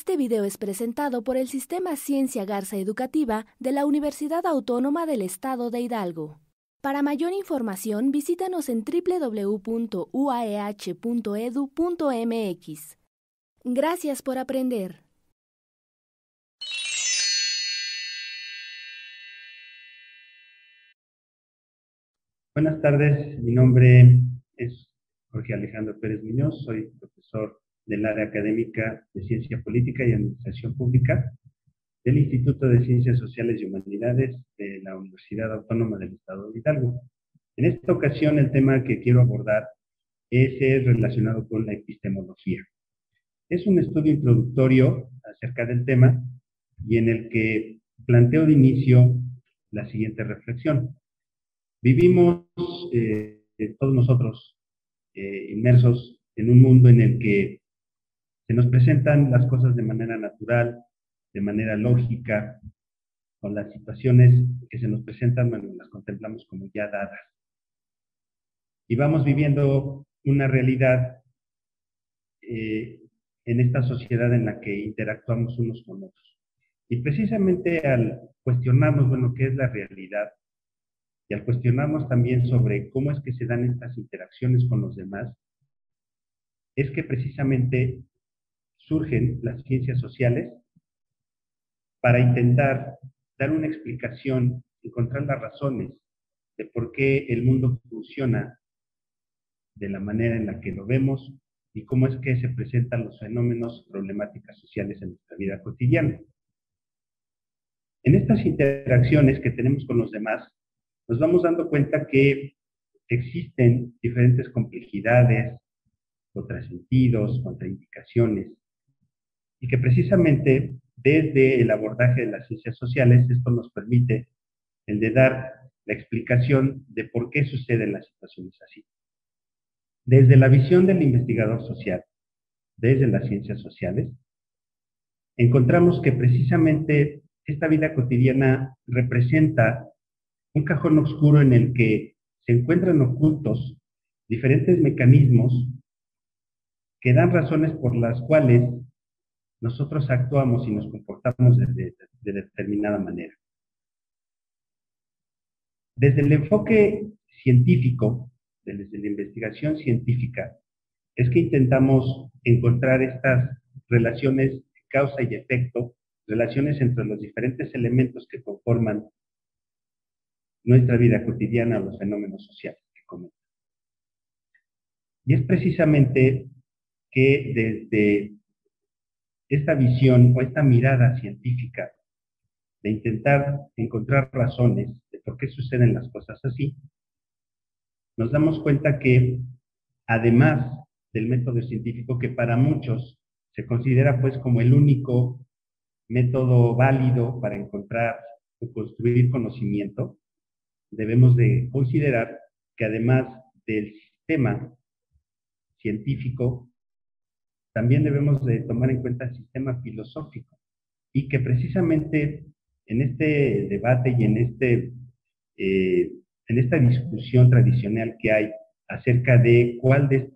Este video es presentado por el Sistema Ciencia Garza Educativa de la Universidad Autónoma del Estado de Hidalgo. Para mayor información, visítanos en www.uaeh.edu.mx. Gracias por aprender. Buenas tardes, mi nombre es Jorge Alejandro Pérez Muñoz, soy profesor del área académica de Ciencia Política y Administración Pública del Instituto de Ciencias Sociales y Humanidades de la Universidad Autónoma del Estado de Hidalgo. En esta ocasión el tema que quiero abordar es relacionado con la epistemología. Es un estudio introductorio acerca del tema y en el que planteo de inicio la siguiente reflexión. Vivimos todos nosotros inmersos en un mundo en el que se nos presentan las cosas de manera natural, de manera lógica, con las situaciones que se nos presentan, bueno, las contemplamos como ya dadas. Y vamos viviendo una realidad en esta sociedad en la que interactuamos unos con otros. Y precisamente al cuestionarnos, bueno, ¿qué es la realidad? Y al cuestionarnos también sobre cómo es que se dan estas interacciones con los demás, es que precisamente surgen las ciencias sociales para intentar dar una explicación, encontrar las razones de por qué el mundo funciona de la manera en la que lo vemos y cómo es que se presentan los fenómenos, problemáticas sociales en nuestra vida cotidiana. En estas interacciones que tenemos con los demás, nos vamos dando cuenta que existen diferentes complejidades, contrasentidos, contraindicaciones, y que precisamente desde el abordaje de las ciencias sociales, esto nos permite el de dar la explicación de por qué suceden las situaciones así. Desde la visión del investigador social, desde las ciencias sociales, encontramos que precisamente esta vida cotidiana representa un cajón oscuro en el que se encuentran ocultos diferentes mecanismos que dan razones por las cuales nosotros actuamos y nos comportamos de determinada manera. Desde el enfoque científico, desde la investigación científica, es que intentamos encontrar estas relaciones causa y efecto, relaciones entre los diferentes elementos que conforman nuestra vida cotidiana, los fenómenos sociales que comentan. Y es precisamente que desde esta visión o esta mirada científica de intentar encontrar razones de por qué suceden las cosas así, nos damos cuenta que además del método científico, que para muchos se considera pues como el único método válido para encontrar o construir conocimiento, debemos de considerar que además del sistema científico, también debemos de tomar en cuenta el sistema filosófico y que precisamente en este debate y en esta discusión tradicional que hay acerca de cuál de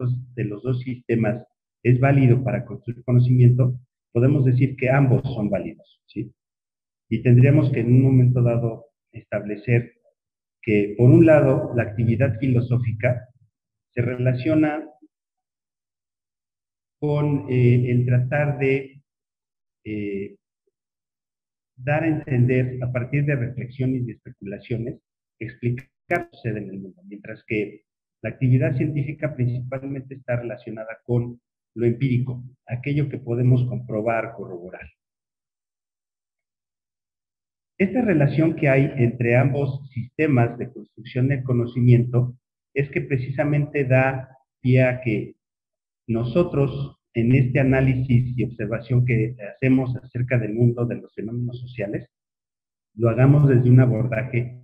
los dos sistemas es válido para construir conocimiento, podemos decir que ambos son válidos, ¿sí? Y tendríamos que en un momento dado establecer que, por un lado, la actividad filosófica se relaciona con el tratar de dar a entender, a partir de reflexiones y especulaciones, explicar lo que sucede en el mundo, mientras que la actividad científica principalmente está relacionada con lo empírico, aquello que podemos comprobar, corroborar. Esta relación que hay entre ambos sistemas de construcción del conocimiento es que precisamente da pie a que nosotros, en este análisis y observación que hacemos acerca del mundo, de los fenómenos sociales, lo hagamos desde un abordaje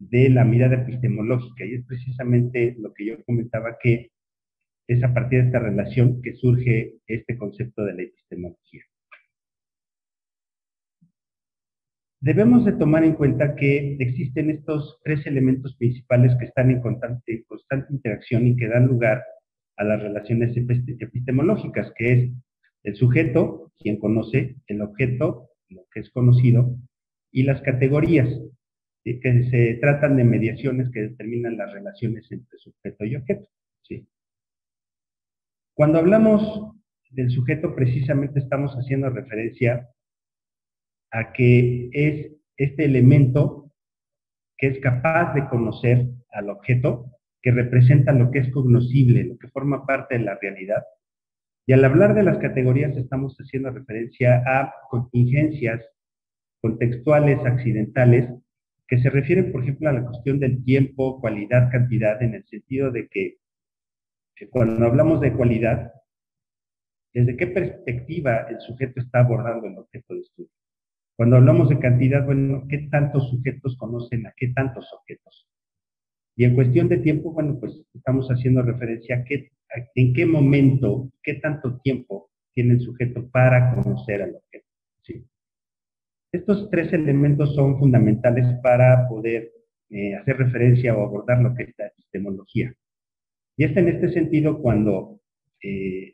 de la mirada epistemológica, y es precisamente lo que yo comentaba, que es a partir de esta relación que surge este concepto de la epistemología. Debemos de tomar en cuenta que existen estos tres elementos principales que están en constante interacción y que dan lugar a las relaciones epistemológicas, que es El sujeto, quien conoce, el objeto, lo que es conocido, y las categorías, que se tratan de mediaciones que determinan las relaciones entre sujeto y objeto. ¿Sí? Cuando hablamos del sujeto, precisamente estamos haciendo referencia a que es este elemento que es capaz de conocer al objeto, que representa lo que es cognoscible, lo que forma parte de la realidad. Y al hablar de las categorías estamos haciendo referencia a contingencias contextuales, accidentales, que se refieren, por ejemplo, a la cuestión del tiempo, cualidad, cantidad, en el sentido de que cuando hablamos de cualidad, ¿desde qué perspectiva el sujeto está abordando el objeto de estudio? Cuando hablamos de cantidad, bueno, ¿qué tantos sujetos conocen a qué tantos objetos? Y en cuestión de tiempo, bueno, pues estamos haciendo referencia a en qué momento, qué tanto tiempo tiene el sujeto para conocer al objeto. ¿Sí? Estos tres elementos son fundamentales para poder hacer referencia o abordar lo que es la epistemología. Y es en este sentido cuando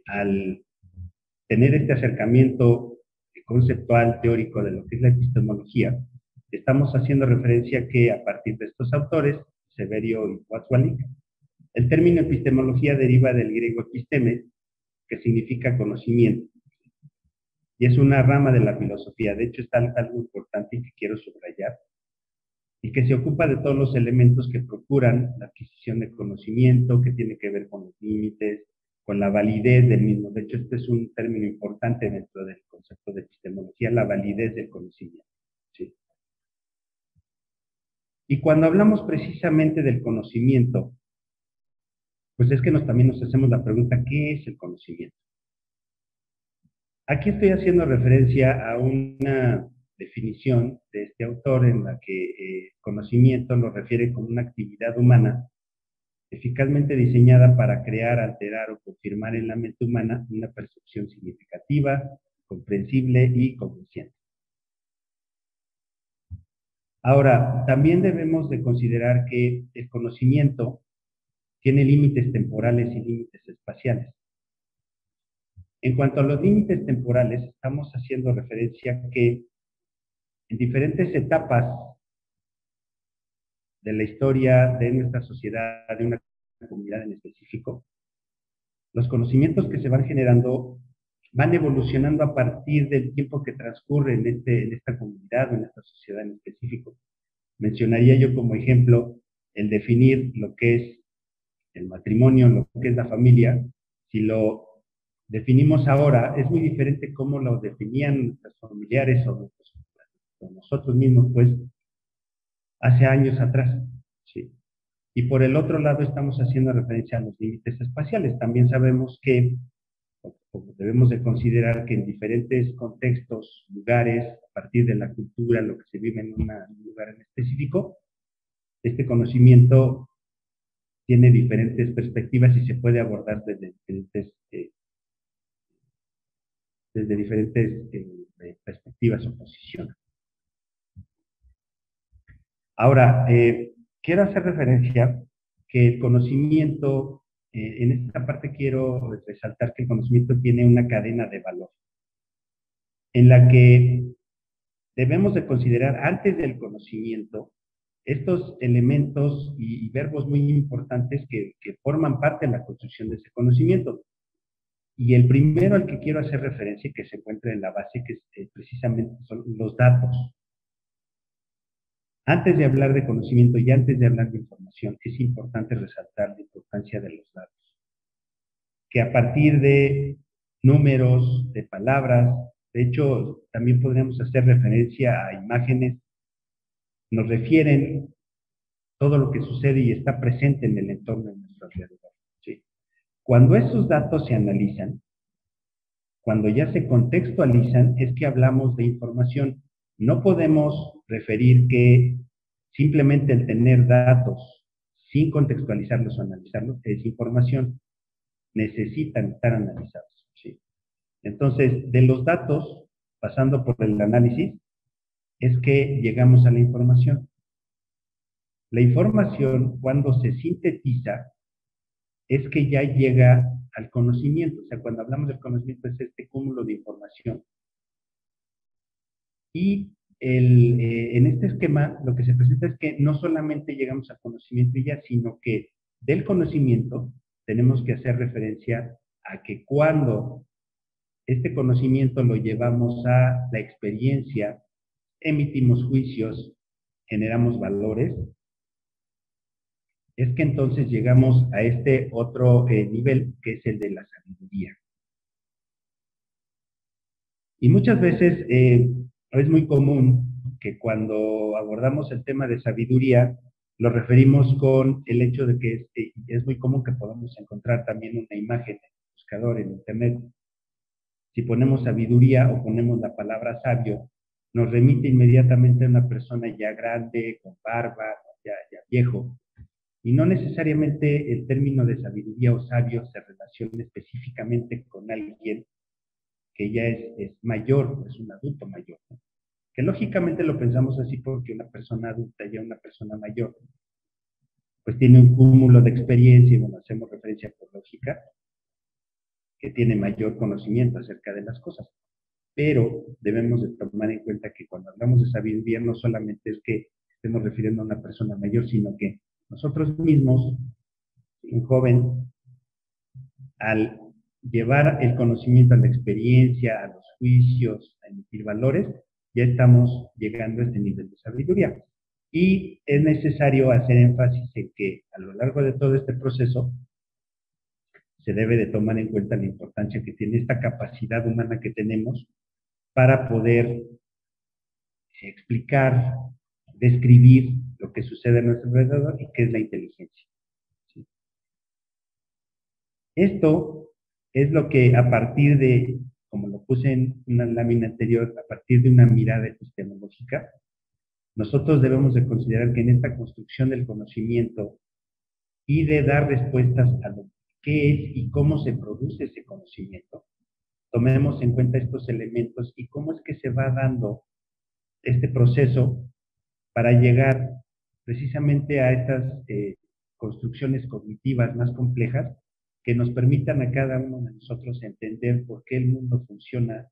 al tener este acercamiento conceptual, teórico de lo que es la epistemología, estamos haciendo referencia que a partir de estos autores, Severio y Watzlawick, el término epistemología deriva del griego episteme, que significa conocimiento, y es una rama de la filosofía. De hecho, está algo importante que quiero subrayar, y que se ocupa de todos los elementos que procuran la adquisición de conocimiento, que tiene que ver con los límites, con la validez del mismo. De hecho, este es un término importante dentro del concepto de epistemología, la validez del conocimiento. ¿Sí? Y cuando hablamos precisamente del conocimiento, pues es que también nos hacemos la pregunta, ¿qué es el conocimiento? Aquí estoy haciendo referencia a una definición de este autor en la que conocimiento lo refiere como una actividad humana eficazmente diseñada para crear, alterar o confirmar en la mente humana una percepción significativa, comprensible y consciente. Ahora, también debemos de considerar que el conocimiento tiene límites temporales y límites espaciales. En cuanto a los límites temporales, estamos haciendo referencia a que en diferentes etapas de la historia de nuestra sociedad, de una comunidad en específico, los conocimientos que se van generando van evolucionando a partir del tiempo que transcurre en esta comunidad o en esta sociedad en específico. Mencionaría yo como ejemplo el definir lo que es el matrimonio, lo que es la familia. Si lo definimos ahora, es muy diferente cómo lo definían nuestros familiares o nosotros mismos, pues, hace años atrás. ¿Sí? Y por el otro lado estamos haciendo referencia a los límites espaciales. También sabemos que debemos de considerar que en diferentes contextos, lugares, a partir de la cultura, lo que se vive en un lugar en específico, este conocimiento tiene diferentes perspectivas y se puede abordar desde diferentes perspectivas o posiciones. Ahora, quiero hacer referencia que el conocimiento, en esta parte quiero resaltar que el conocimiento tiene una cadena de valor, en la que debemos de considerar antes del conocimiento estos elementos y verbos muy importantes que forman parte de la construcción de ese conocimiento. Y el primero al que quiero hacer referencia y que se encuentra en la base, que es, precisamente son los datos. Antes de hablar de conocimiento y antes de hablar de información, es importante resaltar la importancia de los datos. Que a partir de números, de palabras, de hecho, también podríamos hacer referencia a imágenes, nos refieren todo lo que sucede y está presente en el entorno de nuestro alrededor. ¿Sí? Cuando esos datos se analizan, cuando ya se contextualizan, es que hablamos de información. No podemos referir que simplemente el tener datos sin contextualizarlos o analizarlos es información. Necesitan estar analizados. ¿Sí? Entonces, de los datos, pasando por el análisis, es que llegamos a la información. La información, cuando se sintetiza, es que ya llega al conocimiento. O sea, cuando hablamos del conocimiento es este cúmulo de información. Y en este esquema lo que se presenta es que no solamente llegamos al conocimiento y ya, sino que del conocimiento tenemos que hacer referencia a que cuando este conocimiento lo llevamos a la experiencia, emitimos juicios, generamos valores, es que entonces llegamos a este otro nivel, que es el de la sabiduría. Y muchas veces es muy común que cuando abordamos el tema de sabiduría, lo referimos con el hecho de que es muy común que podamos encontrar también una imagen en el buscador en internet. Si ponemos sabiduría o ponemos la palabra sabio, nos remite inmediatamente a una persona ya grande, con barba, ya viejo. Y no necesariamente el término de sabiduría o sabio se relaciona específicamente con alguien que ya es mayor, es un adulto mayor, ¿no? Que lógicamente lo pensamos así porque una persona adulta, ya una persona mayor, pues tiene un cúmulo de experiencia, y bueno, hacemos referencia por lógica, que tiene mayor conocimiento acerca de las cosas. Pero debemos de tomar en cuenta que cuando hablamos de sabiduría no solamente es que estemos refiriendo a una persona mayor, sino que nosotros mismos, un joven, al llevar el conocimiento a la experiencia, a los juicios, a emitir valores, ya estamos llegando a este nivel de sabiduría. Y es necesario hacer énfasis en que a lo largo de todo este proceso se debe de tomar en cuenta la importancia que tiene esta capacidad humana que tenemos para poder explicar, describir lo que sucede a nuestro alrededor y qué es la inteligencia. ¿Sí? Esto es lo que a partir de, como lo puse en una lámina anterior, a partir de una mirada epistemológica, nosotros debemos de considerar que en esta construcción del conocimiento y de dar respuestas a lo que es y cómo se produce ese conocimiento, tomemos en cuenta estos elementos y cómo es que se va dando este proceso para llegar precisamente a estas construcciones cognitivas más complejas que nos permitan a cada uno de nosotros entender por qué el mundo funciona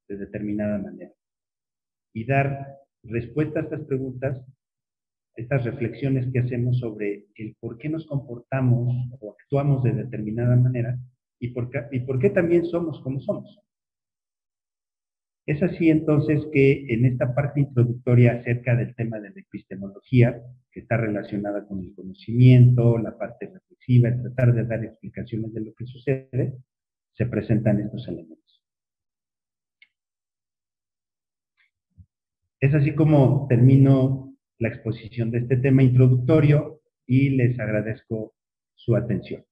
de determinada manera y dar respuesta a estas preguntas, estas reflexiones que hacemos sobre el por qué nos comportamos o actuamos de determinada manera y por qué también somos como somos. Es así entonces que en esta parte introductoria acerca del tema de la epistemología, que está relacionada con el conocimiento, la parte reflexiva, el tratar de dar explicaciones de lo que sucede, se presentan estos elementos. Es así como termino la exposición de este tema introductorio y les agradezco su atención.